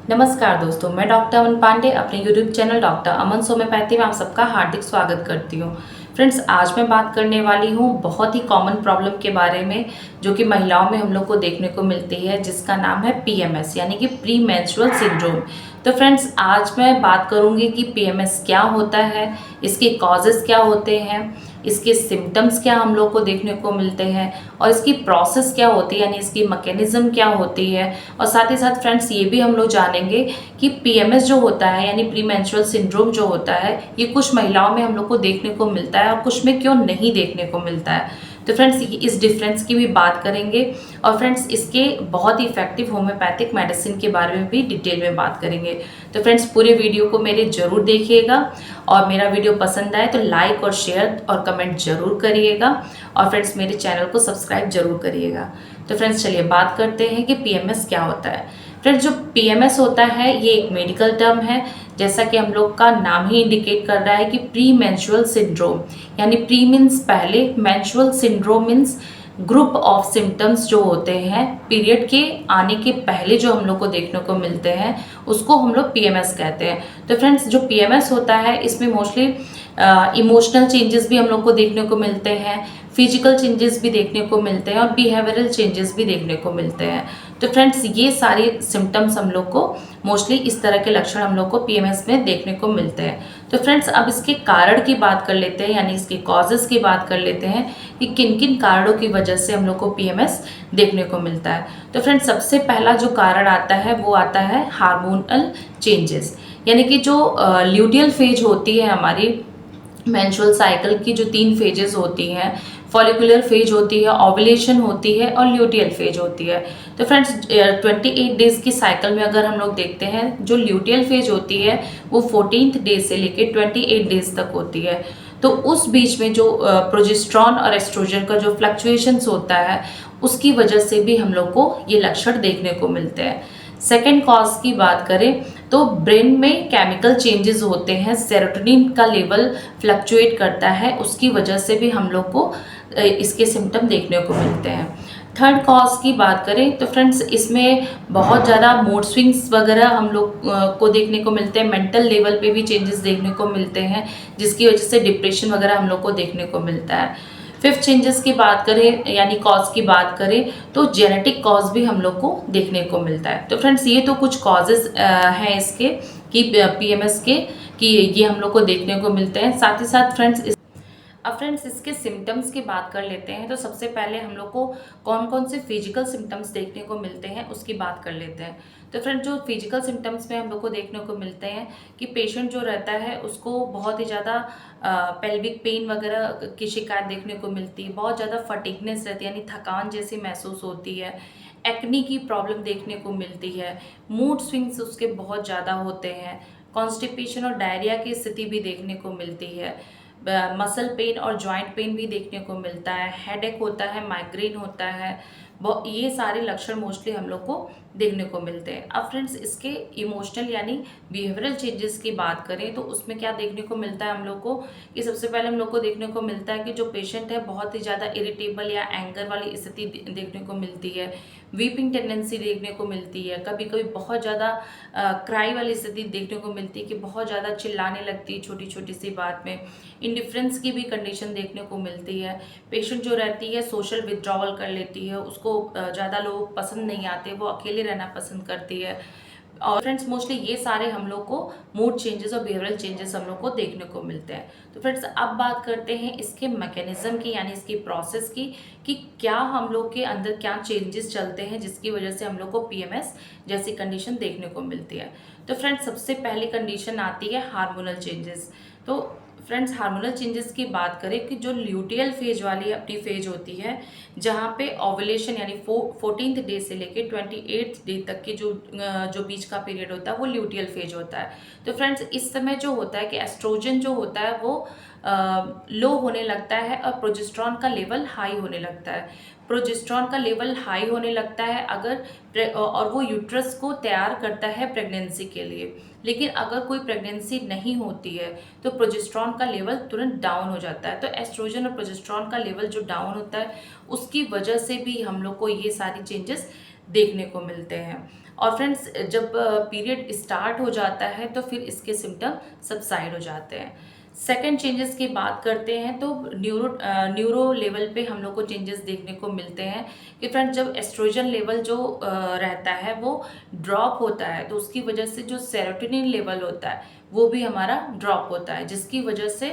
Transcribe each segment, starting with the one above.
नमस्कार दोस्तों, मैं डॉक्टर अमन पांडे अपने यूट्यूब चैनल डॉक्टर अमन होम्योपैथी में आप सबका हार्दिक स्वागत करती हूँ। फ्रेंड्स, आज मैं बात करने वाली हूँ बहुत ही कॉमन प्रॉब्लम के बारे में जो कि महिलाओं में हम लोग को देखने को मिलती है, जिसका नाम है पीएमएस यानी कि प्री मेंस्ट्रुअल सिंड्रोम। तो फ्रेंड्स, आज मैं बात करूँगी कि पीएमएस क्या होता है, इसके कॉजेज़ क्या होते हैं, इसके सिम्टम्स क्या हम लोग को देखने को मिलते हैं और इसकी प्रोसेस क्या होती है यानी इसकी मैकेनिज्म क्या होती है। और साथ ही साथ फ्रेंड्स, ये भी हम लोग जानेंगे कि पीएमएस जो होता है यानी प्री मेंस्ट्रुअल सिंड्रोम जो होता है, ये कुछ महिलाओं में हम लोग को देखने को मिलता है और कुछ में क्यों नहीं देखने को मिलता है। तो फ्रेंड्स, इस डिफरेंस की भी बात करेंगे और फ्रेंड्स इसके बहुत ही इफेक्टिव होम्योपैथिक मेडिसिन के बारे में भी डिटेल में बात करेंगे। तो फ्रेंड्स, पूरे वीडियो को मेरे जरूर देखिएगा और मेरा वीडियो पसंद आए तो लाइक और शेयर और कमेंट जरूर करिएगा और फ्रेंड्स मेरे चैनल को सब्सक्राइब जरूर करिएगा। तो फ्रेंड्स, चलिए बात करते हैं कि पीएमएस क्या होता है। फ्रेंड्स, जो पीएमएस होता है ये एक मेडिकल टर्म है, जैसा कि हम लोग का नाम ही इंडिकेट कर रहा है कि प्री मेंस्ट्रुअल सिंड्रोम यानी प्री मीन्स पहले, menstrual syndrome means group of symptoms जो होते हैं पीरियड के आने के पहले जो हम लोग को देखने को मिलते हैं उसको हम लोग पीएमएस कहते हैं। तो फ्रेंड्स, जो पीएमएस होता है इसमें मोस्टली इमोशनल चेंजेस भी हम लोग को देखने को मिलते हैं, फिजिकल चेंजेस भी देखने को मिलते हैं और बिहेवियरल चेंजेस भी देखने को मिलते हैं। तो फ्रेंड्स, ये सारे सिम्टम्स हम लोग को मोस्टली इस तरह के लक्षण हम लोग को पीएमएस में देखने को मिलते हैं। तो फ्रेंड्स, अब इसके कारण की बात कर लेते हैं यानी इसके कॉजेस की बात कर लेते हैं कि किन किन कारणों की वजह से हम लोग को पीएमएस देखने को मिलता है। तो फ्रेंड्स, सबसे पहला जो कारण आता है वो आता है हार्मोनल चेंजेस, यानी कि जो ल्यूटियल फेज होती है हमारी मेंस्ट्रुअल साइकिल की, जो 3 फेजेस होती हैं, फॉलिकुलर फेज होती है, ओव्यूलेशन होती है और ल्यूटियल फेज होती है। तो फ्रेंड्स, 28 डेज की साइकिल में अगर हम लोग देखते हैं, जो ल्यूटियल फेज होती है वो 14th डे से लेके 28 डेज तक होती है। तो उस बीच में जो प्रोजेस्टेरॉन और एस्ट्रोजन का जो फ्लक्चुएशंस होता है उसकी वजह से भी हम लोग को ये लक्षण देखने को मिलते हैं। सेकेंड कॉज की बात करें तो ब्रेन में केमिकल चेंजेस होते हैं, सेरोटोनिन का लेवल फ्लक्चुएट करता है, उसकी वजह से भी हम लोग को इसके सिम्टम देखने को मिलते हैं। थर्ड कॉज की बात करें तो फ्रेंड्स, इसमें बहुत ज़्यादा मूड स्विंग्स वगैरह हम लोग को देखने को मिलते हैं, मेंटल लेवल पे भी चेंजेस देखने को मिलते हैं, जिसकी वजह से डिप्रेशन वगैरह हम लोग को देखने को मिलता है। फिफ्थ चेंजेस की बात करें यानी कॉज की बात करें तो जेनेटिक कॉज भी हम लोग को देखने को मिलता है। तो फ्रेंड्स, ये तो कुछ कॉजेज हैं इसके कि पीएमएस के, कि ये हम लोग को देखने को मिलते हैं। साथ ही साथ फ्रेंड्स, अब फ्रेंड्स इसके सिम्टम्स की बात कर लेते हैं। तो सबसे पहले हम लोग को कौन कौन से फिजिकल सिम्टम्स देखने को मिलते हैं उसकी बात कर लेते हैं। तो फ्रेंड्स, जो फिजिकल सिम्टम्स में हम लोग को देखने को मिलते हैं कि पेशेंट जो रहता है उसको बहुत ही ज़्यादा पेल्विक पेन वगैरह की शिकायत देखने को मिलती है, बहुत ज़्यादा फटीगनेस रहती है यानी थकान जैसी महसूस होती है, एक्नी की प्रॉब्लम देखने को मिलती है, मूड स्विंग्स उसके बहुत ज़्यादा होते हैं, कॉन्स्टिपेशन और डायरिया की स्थिति भी देखने को मिलती है, मसल पेन और जॉइंट पेन भी देखने को मिलता है, हेडेक होता है, माइग्रेन होता है। ये सारे लक्षण मोस्टली हम लोग को देखने को मिलते हैं। अब फ्रेंड्स, इसके इमोशनल यानी बिहेवियरल चेंजेस की बात करें तो उसमें क्या देखने को मिलता है हम लोग को कि सबसे पहले हम लोग को देखने को मिलता है कि जो पेशेंट है बहुत ही ज़्यादा इरिटेबल या एंगर वाली स्थिति देखने को मिलती है, वीपिंग टेंडेंसी देखने को मिलती है, कभी कभी बहुत ज़्यादा क्राई वाली स्थिति देखने को मिलती है कि बहुत ज़्यादा चिल्लाने लगती है छोटी छोटी सी बात में, इंडिफरेंस की भी कंडीशन देखने को मिलती है। पेशेंट जो रहती है सोशल विड्रॉवल कर लेती है, उसको ज़्यादा लोग पसंद नहीं आते, वो अकेले रहना पसंद करती है। और फ्रेंड्स, मोस्टली ये सारे हम लोग को मूड चेंजेस और बिहेवियरल चेंजेस हम लोग को देखने को मिलते हैं। तो फ्रेंड्स, अब बात करते हैं इसके मैकेनिज्म की यानी इसकी प्रोसेस की कि क्या हम लोग के अंदर क्या चेंजेस चलते हैं जिसकी वजह से हम लोग को पीएमएस जैसी कंडीशन देखने को मिलती है। तो फ्रेंड्स, सबसे पहली कंडीशन आती है हार्मोनल चेंजेस। तो फ्रेंड्स, हार्मोनल चेंजेस की बात करें कि जो ल्यूटियल फेज वाली अपनी फेज होती है जहाँ पे ओवुलेशन यानी 14th डे से लेके 28th डे तक की जो बीच का पीरियड होता है वो ल्यूटियल फेज होता है। तो फ्रेंड्स, इस समय जो होता है कि एस्ट्रोजन जो होता है वो लो होने लगता है और प्रोजेस्टेरॉन का लेवल हाई होने लगता है। प्रोजेस्टेरॉन का लेवल हाई होने लगता है और वो यूट्रस को तैयार करता है प्रेगनेंसी के लिए। लेकिन अगर कोई प्रेगनेंसी नहीं होती है तो प्रोजेस्टेरॉन का लेवल तुरंत डाउन हो जाता है। तो एस्ट्रोजन और प्रोजेस्टेरॉन का लेवल जो डाउन होता है उसकी वजह से भी हम लोग को ये सारी चेंजेस देखने को मिलते हैं। और फ्रेंड्स, जब पीरियड स्टार्ट हो जाता है तो फिर इसके सिम्टम सबसाइड हो जाते हैं। सेकेंड चेंजेस की बात करते हैं तो न्यूरो लेवल पे हम लोग को चेंजेस देखने को मिलते हैं कि फ्रेंड्स, जब एस्ट्रोजन लेवल जो रहता है वो ड्रॉप होता है तो उसकी वजह से जो सेरोटोनिन लेवल होता है वो भी हमारा ड्रॉप होता है, जिसकी वजह से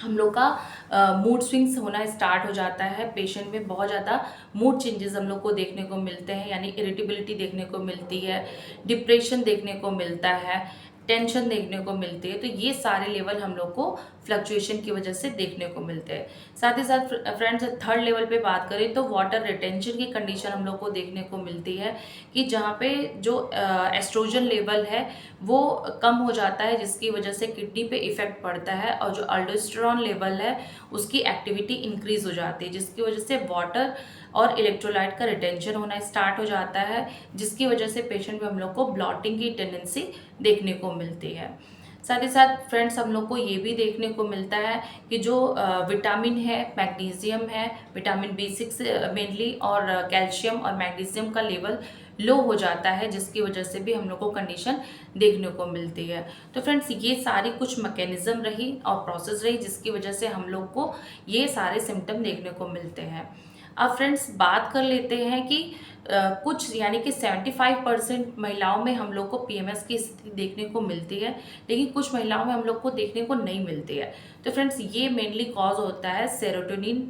हम लोग का मूड स्विंग्स होना स्टार्ट हो जाता है। पेशेंट में बहुत ज़्यादा मूड चेंजेस हम लोग को देखने को मिलते हैं, यानी इरिटेबिलिटी देखने को मिलती है, डिप्रेशन देखने को मिलता है, टेंशन देखने को मिलती है। तो ये सारे लेवल हम लोग को फ्लक्चुएशन की वजह से देखने को मिलते हैं। साथ ही साथ फ्रेंड्स, थर्ड लेवल पे बात करें तो वाटर रिटेंशन की कंडीशन हम लोग को देखने को मिलती है कि जहाँ पे जो एस्ट्रोजन लेवल है वो कम हो जाता है, जिसकी वजह से किडनी पे इफेक्ट पड़ता है, और जो अल्डोस्टेरॉन लेवल है उसकी एक्टिविटी इंक्रीज हो जाती है, जिसकी वजह से वाटर और इलेक्ट्रोलाइट का रिटेंशन होना स्टार्ट हो जाता है, जिसकी वजह से पेशेंट में हम लोग को ब्लॉटिंग की टेंडेंसी देखने को मिलती है। साथ ही साथ फ्रेंड्स, हम लोग को ये भी देखने को मिलता है कि जो विटामिन है, मैग्नीशियम है, विटामिन B6 मेनली, और कैल्शियम और मैग्नीशियम का लेवल लो हो जाता है, जिसकी वजह से भी हम लोग को कंडीशन देखने को मिलती है। तो फ्रेंड्स, ये सारी कुछ मैकेनिज्म रही और प्रोसेस रही जिसकी वजह से हम लोग को ये सारे सिम्टम देखने को मिलते हैं। अब फ्रेंड्स, बात कर लेते हैं कि कुछ यानी कि 75% महिलाओं में हम लोग को PMS की स्थिति देखने को मिलती है, लेकिन कुछ महिलाओं में हम लोग को देखने को नहीं मिलती है। तो फ्रेंड्स, ये मेनली कॉज होता है सेरोटोनिन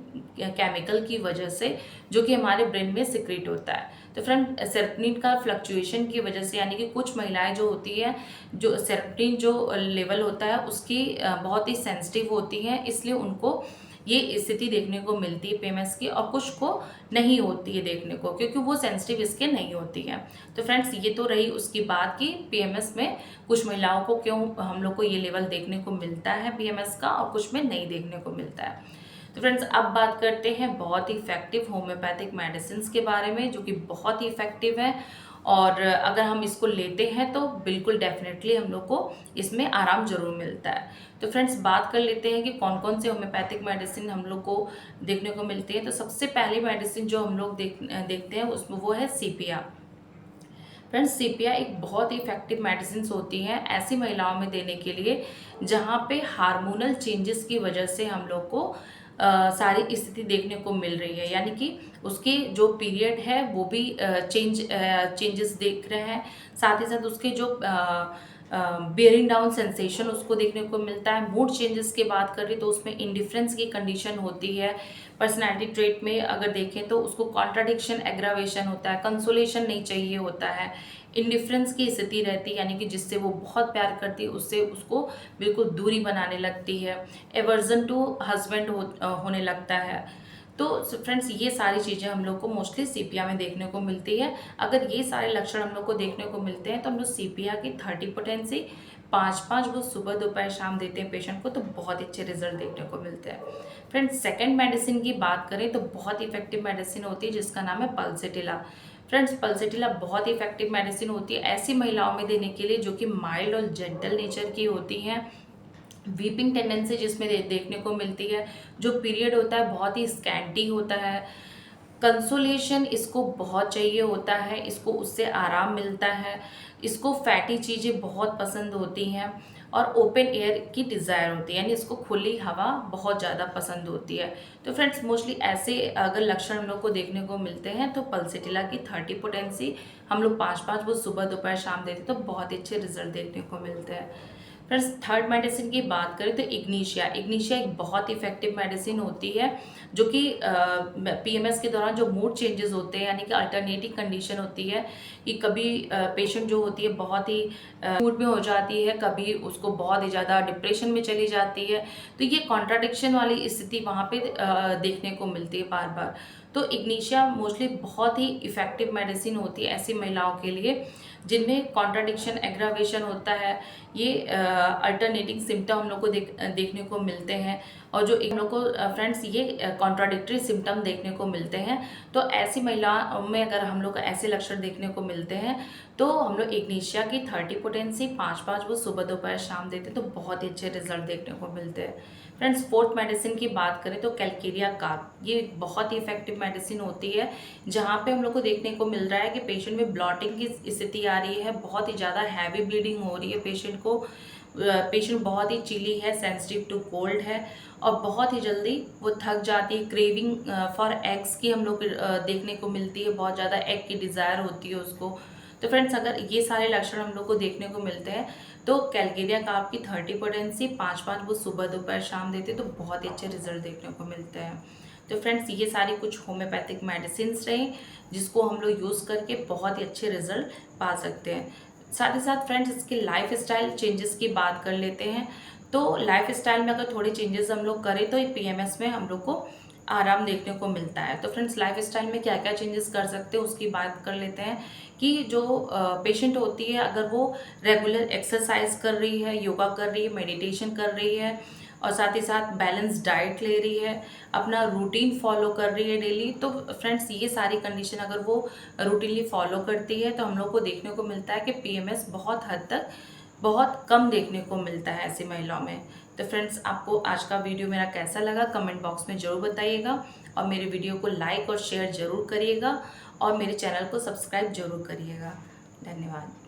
केमिकल की वजह से, जो कि हमारे ब्रेन में सिक्रीट होता है। तो फ्रेंड, सेरोटोनिन का फ्लक्चुएशन की वजह से, यानी कि कुछ महिलाएं जो होती है, जो सेरोटोनिन जो लेवल होता है उसकी बहुत ही सेंसिटिव होती हैं, इसलिए उनको ये स्थिति देखने को मिलती है PMS की, और कुछ को नहीं होती है देखने को, क्योंकि वो सेंसिटिव इसके नहीं होती है। तो फ्रेंड्स, ये तो रही उसकी बात की PMS में कुछ महिलाओं को क्यों हम लोग को ये लेवल देखने को मिलता है PMS का, और कुछ में नहीं देखने को मिलता है। तो फ्रेंड्स, अब बात करते हैं बहुत ही इफेक्टिव होम्योपैथिक मेडिसिन के बारे में, जो कि बहुत ही इफेक्टिव है, और अगर हम इसको लेते हैं तो बिल्कुल डेफिनेटली हम लोग को इसमें आराम जरूर मिलता है। तो फ्रेंड्स, बात कर लेते हैं कि कौन कौन से होम्योपैथिक मेडिसिन हम लोग को देखने को मिलती है। तो सबसे पहली मेडिसिन जो हम लोग देखते हैं उसमें वो है सीपिया। फ्रेंड्स, सीपिया एक बहुत ही इफेक्टिव मेडिसिन होती हैं ऐसी महिलाओं में देने के लिए जहाँ पे हार्मोनल चेंजेस की वजह से हम लोग को सारी स्थिति देखने को मिल रही है, यानी कि उसके जो पीरियड है वो भी चेंजेस देख रहे हैं। साथ ही साथ उसके जो बियरिंग डाउन सेंसेशन उसको देखने को मिलता है। मूड चेंजेस की बात करें तो उसमें इंडिफरेंस की कंडीशन होती है। पर्सनैलिटी ट्रेट में अगर देखें तो उसको कॉन्ट्राडिक्शन, एग्रावेशन होता है, कंसोलेशन नहीं चाहिए होता है, इंडिफरेंस की स्थिति रहती है, यानी कि जिससे वो बहुत प्यार करती है उससे उसको बिल्कुल दूरी बनाने लगती है, एवर्जन टू हस्बैंड होने लगता है। तो फ्रेंड्स, ये सारी चीज़ें हम लोग को मोस्टली सीपिया में देखने को मिलती है। अगर ये सारे लक्षण हम लोग को देखने को मिलते हैं तो हम लोग सीपिया की 30 पोटेंसी 5-5 वो सुबह दोपहर शाम देते हैं पेशेंट को, तो बहुत अच्छे रिजल्ट देखने को मिलते हैं। फ्रेंड्स, सेकेंड मेडिसिन की बात करें तो बहुत इफेक्टिव मेडिसिन होती है जिसका नाम है पल्सेटिला। फ्रेंड्स, पल्सेटिला बहुत ही इफेक्टिव मेडिसिन होती है ऐसी महिलाओं में देने के लिए जो कि माइल्ड और जेंटल नेचर की होती हैं, वीपिंग टेंडेंसी जिसमें देखने को मिलती है, जो पीरियड होता है बहुत ही स्कैंटी होता है, कंसोलेशन इसको बहुत चाहिए होता है, इसको उससे आराम मिलता है, इसको फैटी चीज़ें बहुत पसंद होती हैं, और ओपन एयर की डिज़ायर होती है, यानी इसको खुली हवा बहुत ज़्यादा पसंद होती है। तो फ्रेंड्स, मोस्टली ऐसे अगर लक्षण हम लोग को देखने को मिलते हैं तो पल्सेटिला की 30 पोटेंसी हम लोग 5-5 वो सुबह दोपहर शाम देते हैं तो बहुत अच्छे रिजल्ट देखने को मिलते हैं। फ्रेंड्स, थर्ड मेडिसिन की बात करें तो इग्नीशिया एक बहुत इफेक्टिव मेडिसिन होती है जो कि PMS के दौरान जो मूड चेंजेस होते हैं, यानी कि अल्टरनेटिव कंडीशन होती है कि कभी पेशेंट जो होती है बहुत ही मूड में हो जाती है, कभी उसको बहुत ही ज़्यादा डिप्रेशन में चली जाती है, तो ये कॉन्ट्राडिक्शन वाली स्थिति वहाँ पे देखने को मिलती है बार बार। तो इग्निशिया मोस्टली बहुत ही इफ़ेक्टिव मेडिसिन होती है ऐसी महिलाओं के लिए जिनमें कॉन्ट्राडिक्शन एग्रावेशन होता है। ये अल्टरनेटिंग सिम्टम हम लोग को देखने को मिलते हैं, और जो इन लोग को फ्रेंड्स ये कॉन्ट्राडिक्टरी सिम्टम देखने को मिलते हैं। तो ऐसी महिलाओं में अगर हम लोग को ऐसे लक्षण देखने को मिलते हैं तो हम लोग इग्निशिया की 30 पोटेंसी 5-5 वो सुबह दोपहर शाम देते हैं तो बहुत ही अच्छे रिजल्ट देखने को मिलते हैं। फ्रेंड्स फोर्थ मेडिसिन की बात करें तो कैलकेरिया कार्प, ये बहुत ही इफेक्टिव मेडिसिन होती है जहाँ पे हम लोग को देखने को मिल रहा है कि पेशेंट में ब्लॉटिंग की स्थिति आ रही है, बहुत ही ज़्यादा हैवी ब्लीडिंग हो रही है पेशेंट को, पेशेंट बहुत ही चिली है, सेंसिटिव टू कोल्ड है और बहुत ही जल्दी वो थक जाती है। क्रेविंग फॉर एग्स की हम लोग देखने को मिलती है, बहुत ज़्यादा एग की डिज़ायर होती है उसको। तो फ्रेंड्स अगर ये सारे लक्षण हम लोग को देखने को मिलते हैं तो कैलकेरिया कार्प की 30 पोटेंसी 5-5 वो सुबह दोपहर शाम देते तो बहुत ही अच्छे रिजल्ट देखने को मिलते हैं। तो फ्रेंड्स ये सारी कुछ होम्योपैथिक मेडिसिन रहीं जिसको हम लोग यूज़ करके बहुत ही अच्छे रिजल्ट पा सकते हैं। साथ ही साथ फ्रेंड्स इसके लाइफ स्टाइल चेंजेस की बात कर लेते हैं। तो लाइफ स्टाइल में अगर थोड़े चेंजेस हम लोग करें तो पीएमएस में हम लोग को आराम देखने को मिलता है। तो फ्रेंड्स लाइफ स्टाइल में क्या क्या चेंजेस कर सकते हैं उसकी बात कर लेते हैं कि जो पेशेंट होती है अगर वो रेगुलर एक्सरसाइज कर रही है, योगा कर रही है, मेडिटेशन कर रही है और साथ ही साथ बैलेंस डाइट ले रही है, अपना रूटीन फॉलो कर रही है डेली, तो फ्रेंड्स ये सारी कंडीशन अगर वो रूटीनली फॉलो करती है तो हम लोग को देखने को मिलता है कि पीएमएस बहुत हद तक बहुत कम देखने को मिलता है ऐसी महिलाओं में। तो फ्रेंड्स आपको आज का वीडियो मेरा कैसा लगा कमेंट बॉक्स में ज़रूर बताइएगा और मेरे वीडियो को लाइक और शेयर ज़रूर करिएगा और मेरे चैनल को सब्सक्राइब ज़रूर करिएगा। धन्यवाद।